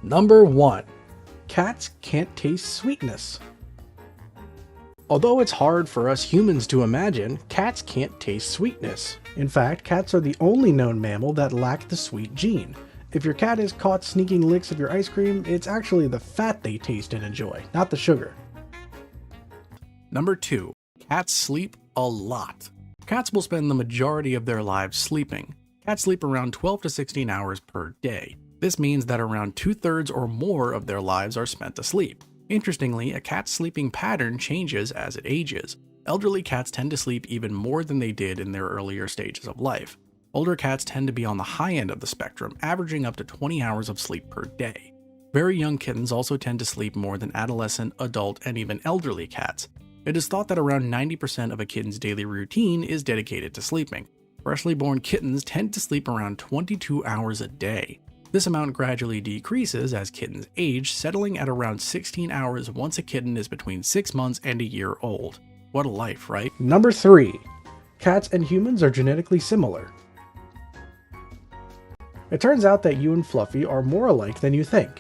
Number 1. Cats can't taste sweetness. Although it's hard for us humans to imagine, cats can't taste sweetness. In fact, cats are the only known mammal that lack the sweet gene. If your cat is caught sneaking licks of your ice cream, it's actually the fat they taste and enjoy, not the sugar. Number 2. Cats sleep a lot. Cats will spend the majority of their lives sleeping. Cats sleep around 12 to 16 hours per day. This means that around 2/3 or more of their lives are spent asleep. Interestingly, a cat's sleeping pattern changes as it ages. Elderly cats tend to sleep even more than they did in their earlier stages of life. Older cats tend to be on the high end of the spectrum, averaging up to 20 hours of sleep per day. Very young kittens also tend to sleep more than adolescent, adult, and even elderly cats. It is thought that around 90% of a kitten's daily routine is dedicated to sleeping. Freshly born kittens tend to sleep around 22 hours a day. This amount gradually decreases as kittens age, settling at around 16 hours once a kitten is between 6 months and a year old. What a life, right? Number 3. Cats and humans are genetically similar. It turns out that you and Fluffy are more alike than you think.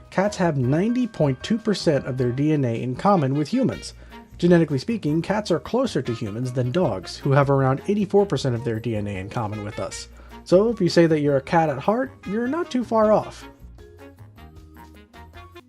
Cats have 90.2% of their DNA in common with humans. Genetically speaking, cats are closer to humans than dogs, who have around 84% of their DNA in common with us. So if you say that you're a cat at heart, you're not too far off.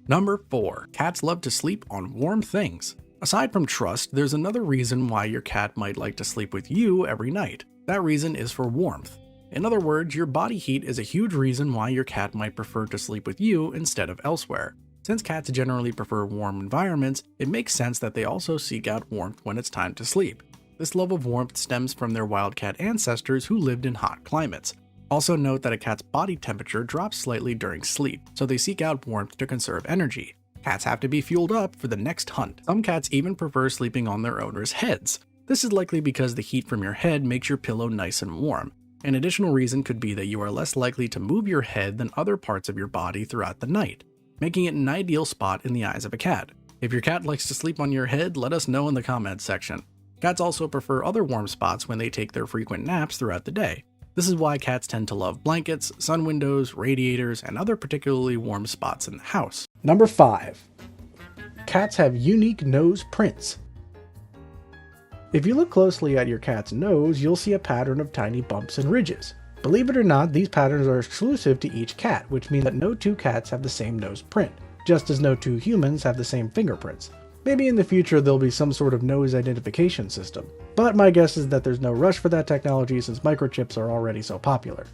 Number 4. Cats love to sleep on warm things. Aside from trust, there's another reason why your cat might like to sleep with you every night. That reason is for warmth. In other words, your body heat is a huge reason why your cat might prefer to sleep with you instead of elsewhere. Since cats generally prefer warm environments, it makes sense that they also seek out warmth when it's time to sleep. This love of warmth stems from their wildcat ancestors who lived in hot climates. Also note that a cat's body temperature drops slightly during sleep, so they seek out warmth to conserve energy. Cats have to be fueled up for the next hunt. Some cats even prefer sleeping on their owners' heads. This is likely because the heat from your head makes your pillow nice and warm. An additional reason could be that you are less likely to move your head than other parts of your body throughout the night, making it an ideal spot in the eyes of a cat. If your cat likes to sleep on your head, let us know in the comments section. Cats also prefer other warm spots when they take their frequent naps throughout the day. This is why cats tend to love blankets, sun windows, radiators, and other particularly warm spots in the house. Number 5. Cats have unique nose prints. If you look closely at your cat's nose, you'll see a pattern of tiny bumps and ridges. Believe it or not, these patterns are exclusive to each cat, which means that no two cats have the same nose print, just as no two humans have the same fingerprints. Maybe in the future there'll be some sort of nose identification system, but my guess is that there's no rush for that technology since microchips are already so popular.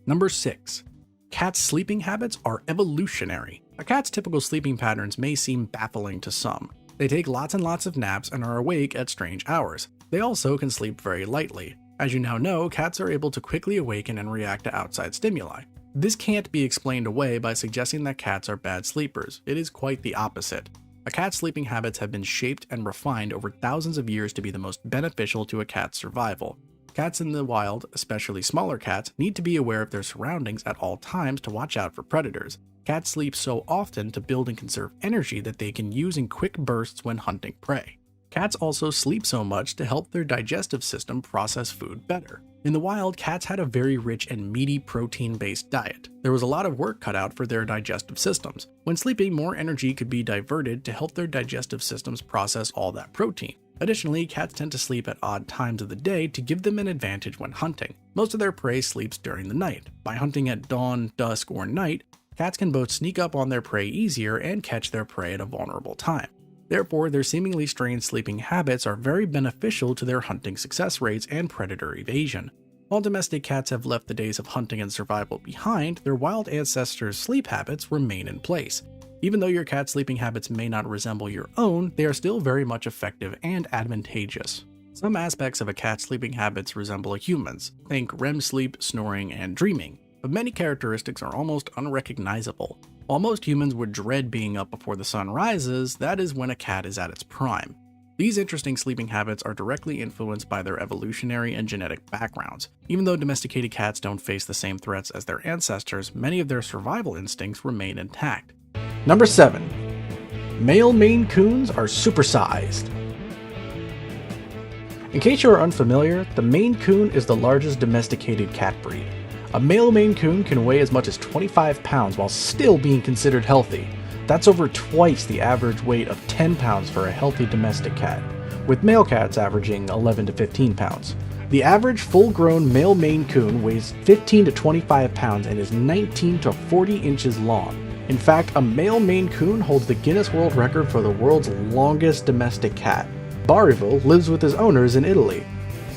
Number 6. Cats' sleeping habits are evolutionary. A cat's typical sleeping patterns may seem baffling to some. They take lots and lots of naps and are awake at strange hours. They also can sleep very lightly. As you now know, cats are able to quickly awaken and react to outside stimuli. This can't be explained away by suggesting that cats are bad sleepers. It is quite the opposite. A cat's sleeping habits have been shaped and refined over thousands of years to be the most beneficial to a cat's survival. Cats in the wild, especially smaller cats, need to be aware of their surroundings at all times to watch out for predators. Cats sleep so often to build and conserve energy that they can use in quick bursts when hunting prey. Cats also sleep so much to help their digestive system process food better. In the wild, cats had a very rich and meaty protein-based diet. There was a lot of work cut out for their digestive systems. When sleeping, more energy could be diverted to help their digestive systems process all that protein. Additionally, cats tend to sleep at odd times of the day to give them an advantage when hunting. Most of their prey sleeps during the night. By hunting at dawn, dusk, or night, cats can both sneak up on their prey easier and catch their prey at a vulnerable time. Therefore, their seemingly strange sleeping habits are very beneficial to their hunting success rates and predator evasion. While domestic cats have left the days of hunting and survival behind, their wild ancestors' sleep habits remain in place. Even though your cat's sleeping habits may not resemble your own, they are still very much effective and advantageous. Some aspects of a cat's sleeping habits resemble a human's. Think REM sleep, snoring, and dreaming. But many characteristics are almost unrecognizable. While most humans would dread being up before the sun rises, that is when a cat is at its prime. These interesting sleeping habits are directly influenced by their evolutionary and genetic backgrounds. Even though domesticated cats don't face the same threats as their ancestors, many of their survival instincts remain intact. Number 7. Male Maine Coons are supersized. In case you are unfamiliar, the Maine Coon is the largest domesticated cat breed. A male Maine Coon can weigh as much as 25 pounds while still being considered healthy. That's over twice the average weight of 10 pounds for a healthy domestic cat, with male cats averaging 11 to 15 pounds. The average full-grown male Maine Coon weighs 15 to 25 pounds and is 19 to 40 inches long. In fact, a male Maine Coon holds the Guinness World Record for the world's longest domestic cat. Bariville lives with his owners in Italy.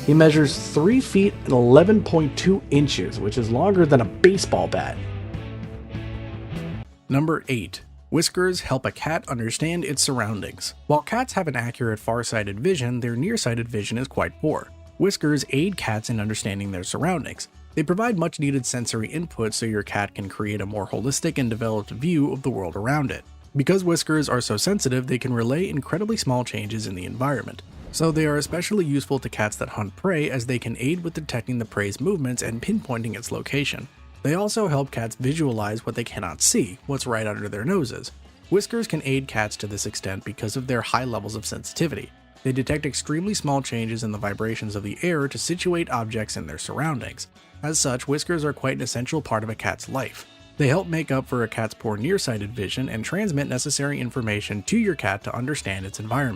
He measures 3 feet and 11.2 inches, which is longer than a baseball bat. Number 8. Whiskers help a cat understand its surroundings. While cats have an accurate far-sighted vision, their nearsighted vision is quite poor. Whiskers aid cats in understanding their surroundings. They provide much-needed sensory input so your cat can create a more holistic and developed view of the world around it. Because whiskers are so sensitive, they can relay incredibly small changes in the environment. So they are especially useful to cats that hunt prey, as they can aid with detecting the prey's movements and pinpointing its location. They also help cats visualize what they cannot see, what's right under their noses. Whiskers can aid cats to this extent because of their high levels of sensitivity. They detect extremely small changes in the vibrations of the air to situate objects in their surroundings. As such, whiskers are quite an essential part of a cat's life. They help make up for a cat's poor nearsighted vision and transmit necessary information to your cat to understand its environment.